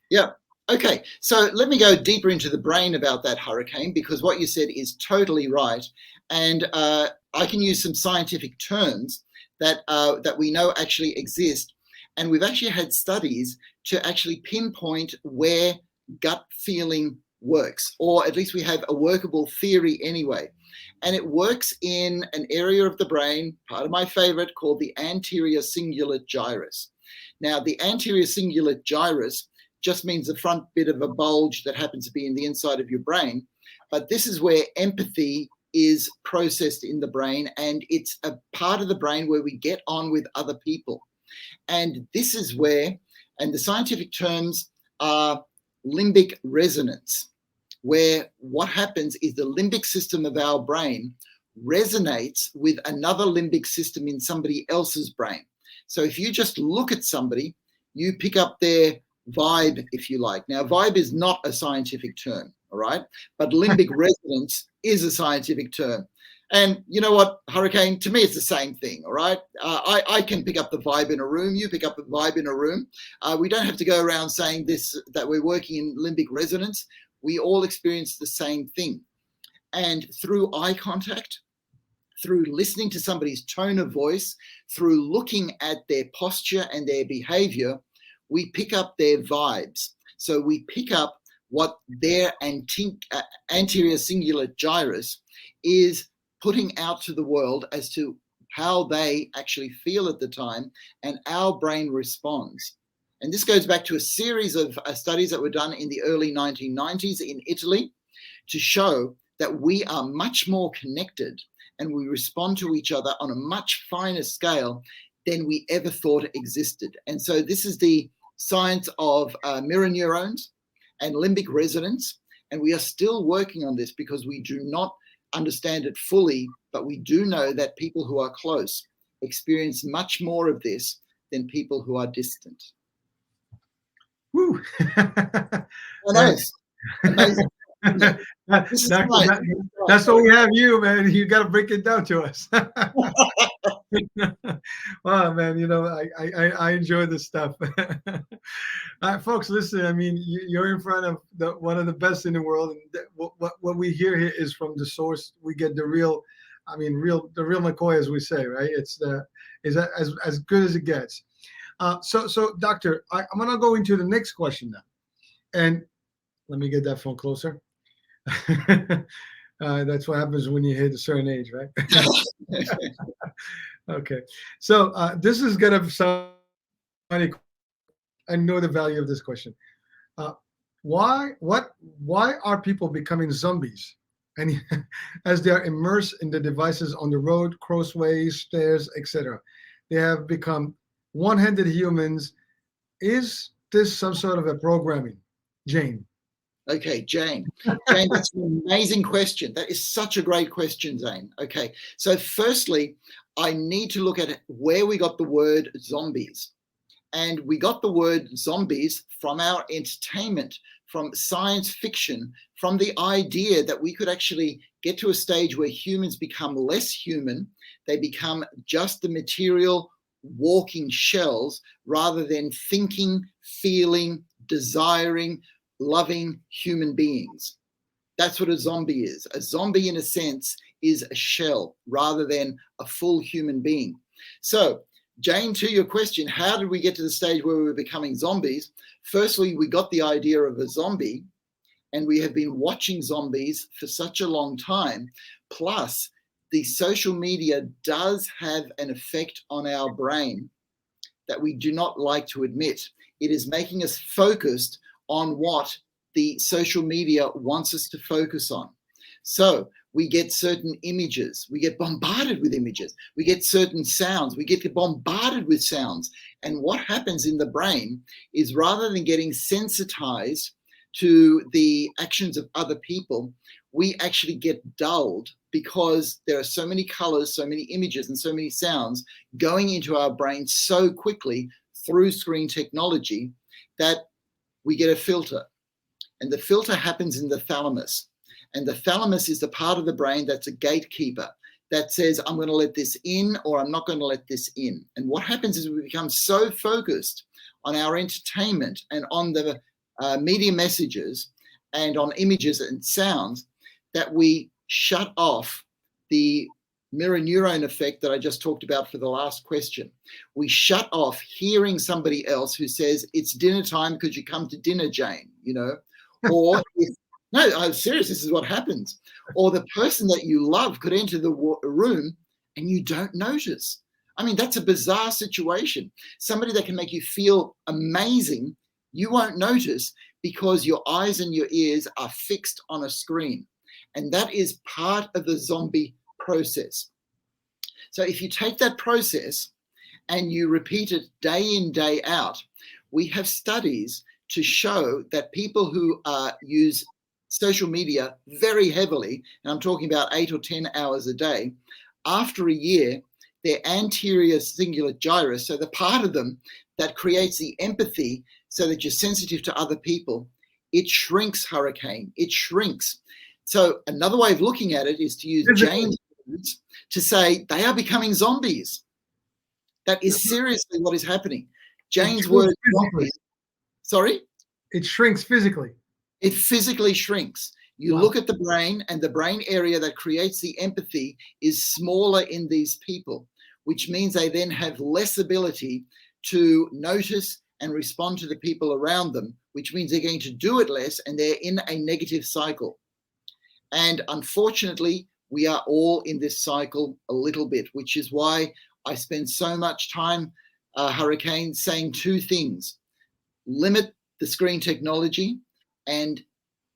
Yeah. Okay. So let me go deeper into the brain about that, Hurricane, because what you said is totally right. And I can use some scientific terms that we know actually exist. And we've actually had studies to actually pinpoint where gut feeling works, or at least we have a workable theory anyway. And it works in an area of the brain, part of my favorite, called the anterior cingulate gyrus. Now, the anterior cingulate gyrus just means the front bit of a bulge that happens to be in the inside of your brain. But this is where empathy is processed in the brain, and it's a part of the brain where we get on with other people. And this is where, and the scientific terms are limbic resonance, where what happens is the limbic system of our brain resonates with another limbic system in somebody else's brain. So if you just look at somebody, you pick up their vibe, if you like. Now, vibe is not a scientific term, all right? But limbic resonance is a scientific term. And you know what, Hurricane, to me, it's the same thing, all right? I can pick up the vibe in a room. You pick up the vibe in a room. We don't have to go around saying this, that we're working in limbic resonance. We all experience the same thing. And through eye contact, through listening to somebody's tone of voice, through looking at their posture and their behavior, we pick up their vibes. So we pick up what their anterior cingulate gyrus is putting out to the world as to how they actually feel at the time, and our brain responds. And this goes back to a series of studies that were done in the early 1990s in Italy to show that we are much more connected and we respond to each other on a much finer scale than we ever thought existed. And so this is the science of mirror neurons and limbic resonance. And we are still working on this because we do not understand it fully, but we do know that people who are close experience much more of this than people who are distant. woo. Nice. Amazing. That's what we have you, man. You got to break it down to us. Wow, man, I enjoy this stuff. Folks, listen, I mean, you're in front of one of the best in the world, and what we hear here is from the source. We get the real McCoy, as we say, right? It's as good as it gets. So doctor, I'm gonna go into the next question now, and let me get that phone closer. That's what happens when you hit a certain age, right? Okay, so this is gonna sound funny. I know the value of this question. Why are people becoming zombies? And as they are immersed in the devices on the road, crossways, stairs, etc., they have become one-handed humans. Is this some sort of a programming, Jane? Okay, Jane. Jane, that's an amazing question. That is such a great question, Jane. Okay, so firstly, I need to look at where we got the word zombies. And we got the word zombies from our entertainment, from science fiction, from the idea that we could actually get to a stage where humans become less human. They become just the material walking shells rather than thinking, feeling, desiring, loving human beings. That's what a zombie is. A zombie, in a sense, is a shell rather than a full human being. So, Jane, to your question, how did we get to the stage where we were becoming zombies? Firstly, we got the idea of a zombie, and we have been watching zombies for such a long time. Plus, the social media does have an effect on our brain that we do not like to admit. It is making us focused on what the social media wants us to focus on. So we get certain images, we get bombarded with images, we get certain sounds, we get bombarded with sounds. And what happens in the brain is, rather than getting sensitized to the actions of other people, we actually get dulled because there are so many colors, so many images, and so many sounds going into our brain so quickly through screen technology that we get a filter. And the filter happens in the thalamus. And the thalamus is the part of the brain that's a gatekeeper that says, I'm going to let this in, or I'm not going to let this in. And what happens is we become so focused on our entertainment and on the media messages and on images and sounds that we shut off the mirror neuron effect that I just talked about for the last question. We shut off hearing somebody else who says, it's dinner time, could you come to dinner, Jane? You know, or no, I'm serious, this is what happens. Or the person that you love could enter the room and you don't notice. I mean, that's a bizarre situation. Somebody that can make you feel amazing, you won't notice because your eyes and your ears are fixed on a screen. And that is part of the zombie process. So if you take that process and you repeat it day in, day out, we have studies to show that people who use social media very heavily, and I'm talking about 8 or 10 hours a day, after a year, their anterior cingulate gyrus, so the part of them that creates the empathy so that you're sensitive to other people, it shrinks, Hurricane. It shrinks. So another way of looking at it is to use Jane's words to say they are becoming zombies. That is seriously what is happening. Jane's words. Sorry? It shrinks physically. It physically shrinks. You look at the brain, and the brain area that creates the empathy is smaller in these people, which means they then have less ability to notice and respond to the people around them, which means they're going to do it less, and they're in a negative cycle. And unfortunately, we are all in this cycle a little bit, which is why I spend so much time, Hurricane, saying two things: limit the screen technology and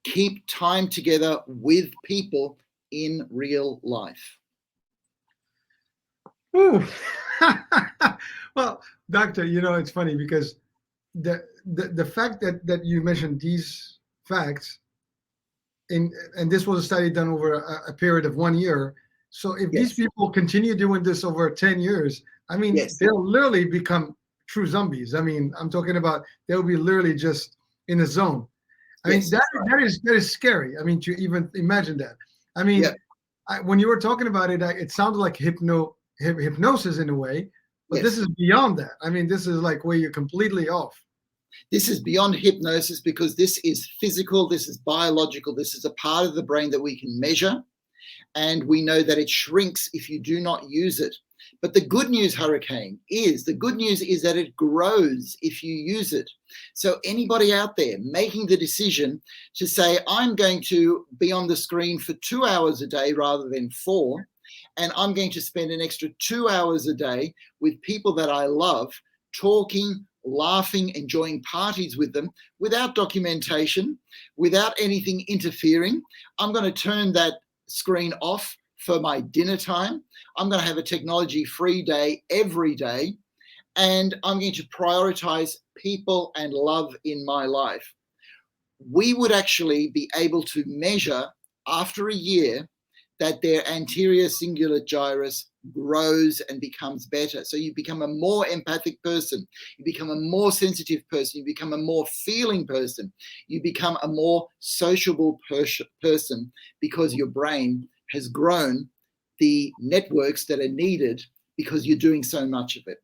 keep time together with people in real life. Ooh. Well, doctor, you know, it's funny because the fact that you mentioned these facts, and this was a study done over a period of 1 year. So if these people continue doing this over 10 years, I mean, they'll literally become true zombies. I mean, I'm talking about they'll be literally just in a zone. I mean, that is scary. I mean, to even imagine that. I mean, when you were talking about it, it sounded like hypnosis in a way, but this is beyond that. I mean, this is like where you're completely off. This is beyond hypnosis because this is physical, this is biological, this is a part of the brain that we can measure, and we know that it shrinks if you do not use it. But the good news, Hurricane, is that it grows if you use it. So anybody out there making the decision to say, I'm going to be on the screen for 2 hours a day rather than 4, and I'm going to spend an extra 2 hours a day with people that I love, talking, laughing, enjoying parties with them without documentation, without anything interfering. I'm going to turn that screen off for my dinner time. I'm going to have a technology-free day every day, and I'm going to prioritize people and love in my life. We would actually be able to measure after a year that their anterior cingulate gyrus grows and becomes better. So you become a more empathic person, you become a more sensitive person, you become a more feeling person, you become a more sociable person because your brain has grown the networks that are needed because you're doing so much of it.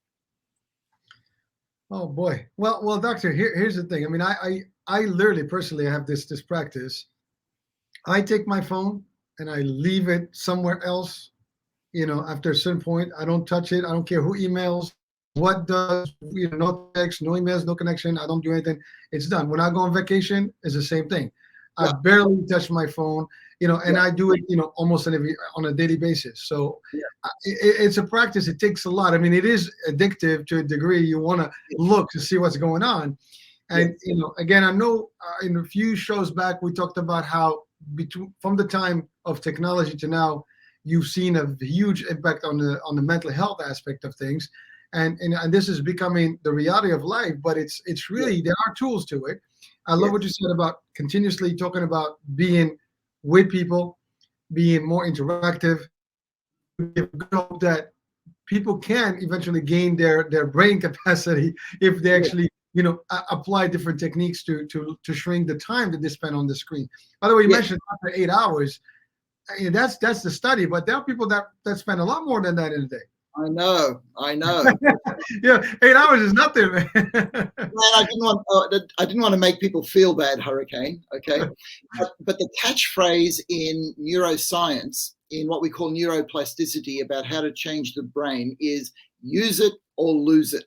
Oh boy. Well, doctor, here's the thing. I mean, I literally personally have this practice. I take my phone and I leave it somewhere else. You know, after a certain point, I don't touch it. I don't care who emails, what does, you know, no text, no emails, no connection. I don't do anything. It's done. When I go on vacation, it's the same thing. I barely touch my phone, you know, and I do it, you know, almost on a daily basis. So it's a practice. It takes a lot. I mean, it is addictive to a degree. You want to look to see what's going on. And, you know, again, I know in a few shows back, we talked about how between from the time of technology to now, you've seen a huge impact on the mental health aspect of things, and this is becoming the reality of life. But it's really, there are tools to it. I love what you said about continuously talking about being with people, being more interactive. We hope that people can eventually gain their brain capacity if they actually apply different techniques to shrink the time that they spend on the screen. By the way, you mentioned after 8 hours. That's the study, but there are people that spend a lot more than that in a day. I know. Yeah, 8 hours is nothing, man. Man, I didn't want to make people feel bad, Hurricane. Okay, but the catchphrase in neuroscience, in what we call neuroplasticity, about how to change the brain, is use it or lose it.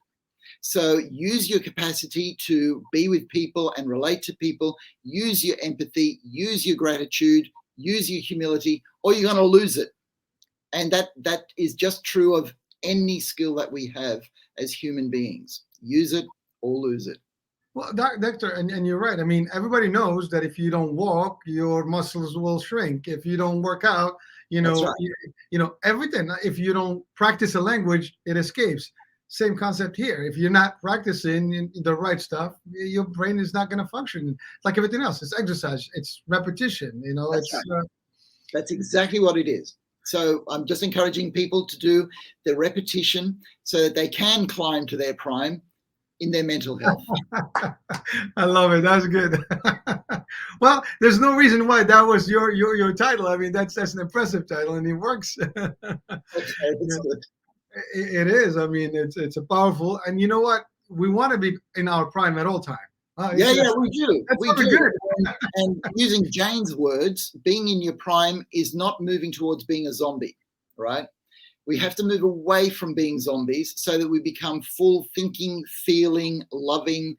So use your capacity to be with people and relate to people. Use your empathy. Use your gratitude. Use your humility, or you're going to lose it. And that is just true of any skill that we have as human beings. Use it or lose it. Well, Doctor, and you're right. I mean, everybody knows that if you don't walk, your muscles will shrink. If you don't work out, That's right. everything. If you don't practice a language, it escapes. Same concept here. If you're not practicing the right stuff, your brain is not going to function. Like everything else, it's exercise, it's repetition. That's right. That's exactly what it is. So I'm just encouraging people to do the repetition so that they can climb to their prime in their mental health. I love it. That's good. Well, there's no reason why that was your title. I mean, that's an impressive title, and it works. Okay, that's good. It is. I mean, it's a powerful, and you know what? We want to be in our prime at all time. We do. We do. And using Jane's words, being in your prime is not moving towards being a zombie, right? We have to move away from being zombies so that we become full thinking, feeling, loving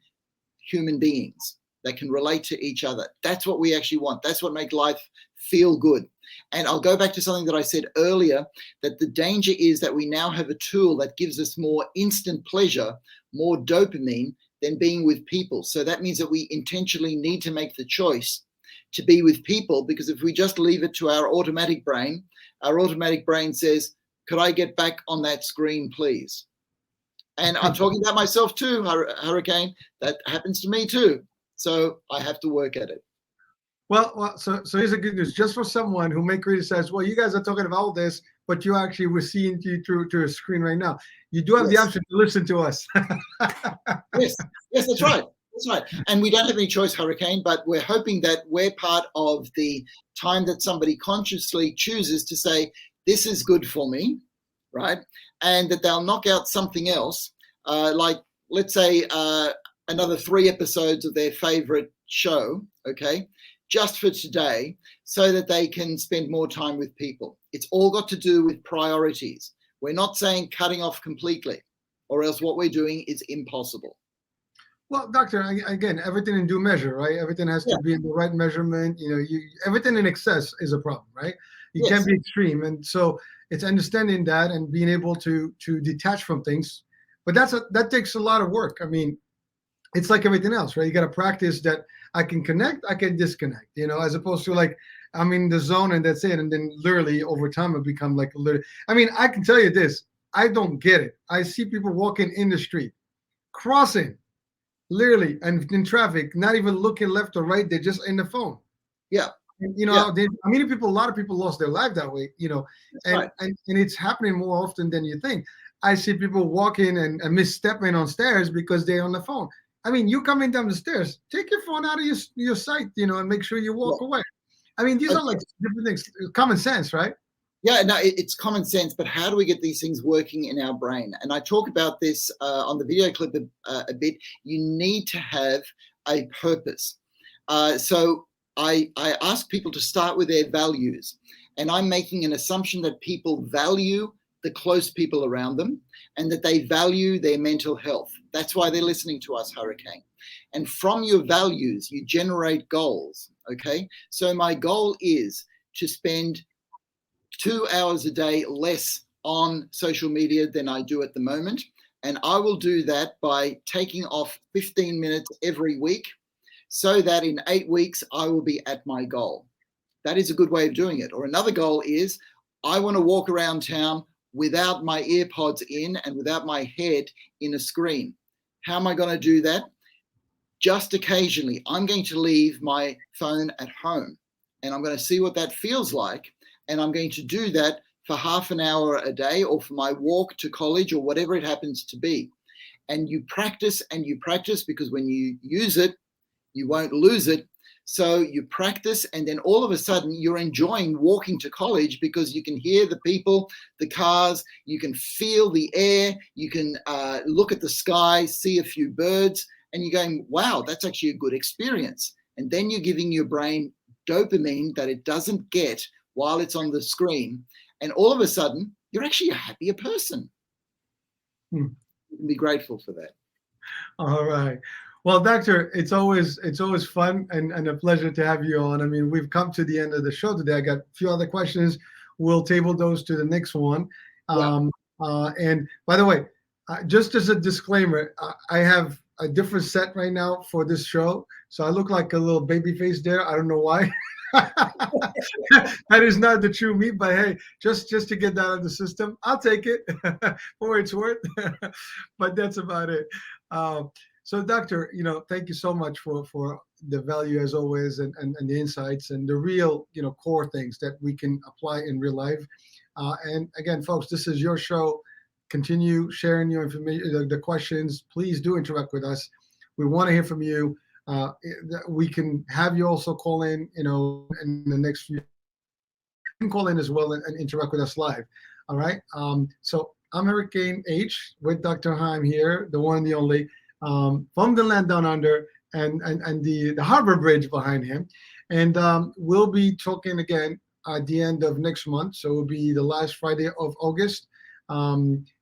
human beings that can relate to each other. That's what we actually want. That's what makes life feel good. And I'll go back to something that I said earlier, that the danger is that we now have a tool that gives us more instant pleasure, more dopamine than being with people. So that means that we intentionally need to make the choice to be with people, because if we just leave it to our automatic brain says, could I get back on that screen, please? And I'm talking about myself too, Hurricane. That happens to me too. So I have to work at it. Well, so here's the good news. Just for someone who may criticize, well, you guys are talking about all this, but you actually we're seeing you through a screen right now. You do have the option to listen to us. Yes, that's right. That's right. And we don't have any choice, Hurricane, but we're hoping that we're part of the time that somebody consciously chooses to say, this is good for me, right? And that they'll knock out something else, like, let's say, another 3 episodes of their favorite show, okay, just for today, so that they can spend more time with people. It's all got to do with priorities. We're not saying cutting off completely, or else what we're doing is impossible. Well, Doctor, again, everything in due measure, right? Everything has to be in the right measurement. Everything in excess is a problem, right? You can't be extreme. And so it's understanding that and being able to detach from things. But that takes a lot of work. I mean, it's like everything else, right? You got to practice that I can connect, I can disconnect, as opposed to like, I'm in the zone and that's it. And then literally over time, it become like, I mean, I can tell you this, I don't get it. I see people walking in the street, crossing, literally, and in traffic, not even looking left or right. They're just in the phone. Yeah. And, a lot of people lost their life that way, and it's happening more often than you think. I see people walking and misstepping on stairs because they're on the phone. I mean, you coming down the stairs, take your phone out of your sight, and make sure you walk away. I mean, these are like different things, common sense, right? Yeah, no, it's common sense, but how do we get these things working in our brain? And I talk about this on the video clip a bit. You need to have a purpose. So I ask people to start with their values, and I'm making an assumption that people value the close people around them and that they value their mental health. That's why they're listening to us, Hurricane. And from your values, you generate goals, okay? So my goal is to spend 2 hours a day less on social media than I do at the moment. And I will do that by taking off 15 minutes every week so that in 8 weeks, I will be at my goal. That is a good way of doing it. Or another goal is, I want to walk around town without my earpods in and without my head in a screen. How am I going to do that? Just occasionally, I'm going to leave my phone at home and I'm going to see what that feels like. And I'm going to do that for half an hour a day, or for my walk to college, or whatever it happens to be. And you practice and you practice, because when you use it, you won't lose it. So you practice, and then all of a sudden you're enjoying walking to college, because you can hear the people, the cars, you can feel the air, you can look at the sky, see a few birds, and you're going, wow, that's actually a good experience. And then you're giving your brain dopamine that it doesn't get while it's on the screen. And all of a sudden, you're actually a happier person. You can be grateful for that. All right. Well, Doctor, it's always fun and a pleasure to have you on. I mean, we've come to the end of the show today. I got a few other questions. We'll table those to the next one. Yeah. And by the way, just as a disclaimer, I have a different set right now for this show, so I look like a little baby face there. I don't know why. That is not the true me, but hey, just to get that out of the system, I'll take it for what it's worth. But that's about it. So, Doctor, thank you so much for the value as always, and the insights and the real, core things that we can apply in real life. And again, folks, this is your show. Continue sharing your information, the questions. Please do interact with us. We want to hear from you. We can have you also call in, in the next few. You can call in as well and interact with us live. All right. So I'm Hurricane H with Dr. Heim here, the one and the only, from the land down under, and the harbor bridge behind him. And we'll be talking again at the end of next month. So it'll be the last Friday of August.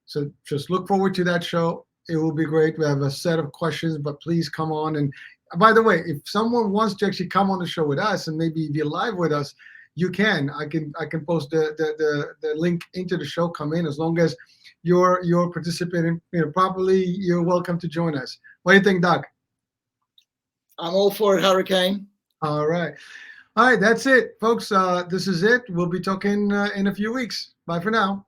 So just look forward to that show. It will be great. We have a set of questions, but please come on. And by the way, if someone wants to actually come on the show with us and maybe be live with us, you can. I can post the link into the show. Come in, as long as you're participating properly. You're welcome to join us. What do you think, Doc? I'm all for it, Hurricane. All right. That's it, folks. This is it. We'll be talking in a few weeks. Bye for now.